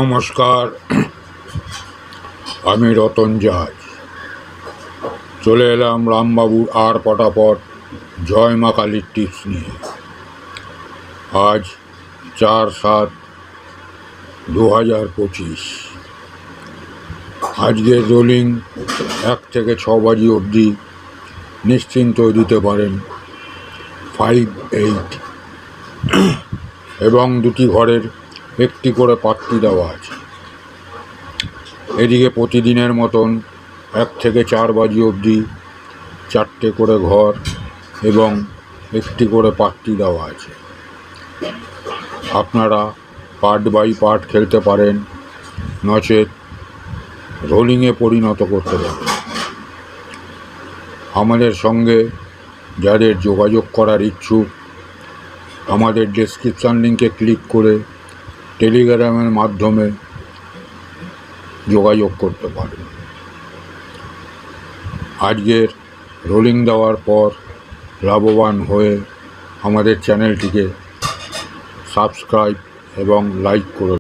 নমস্কার, আমি রতন জাজ চলে এলাম রামবাবুর আর পটাপট জয় মা কালীর টিপস নিয়ে। আজ 4/7/2025। আজকের রোলিং 1 থেকে 6 বাজি অবধি নিশ্চিন্ত দিতে পারেন 5-8 এবং দুটি ঘরের একটি করে পাত্তি দেওয়া আছে। এদিকে প্রতিদিনের মতন 1 থেকে 4 বাজি অবধি 4টে করে ঘর এবং একটি করে পাত্তি দেওয়া আছে। আপনারা পার্ট বাই পার্ট খেলতে পারেন, নচেত রোলিংয়ে পরিণত করতে পারেন। আমাদের সঙ্গে যাদের যোগাযোগ করার ইচ্ছুক, আমাদের ডেসক্রিপশান লিঙ্কে ক্লিক করে টেলিগ্রামের মাধ্যমে যোগাযোগ করতে পারেন। আজকের রোলিং দেওয়ার পর লাভবান হয়ে আমাদের চ্যানেলটিকে সাবস্ক্রাইব এবং লাইক করে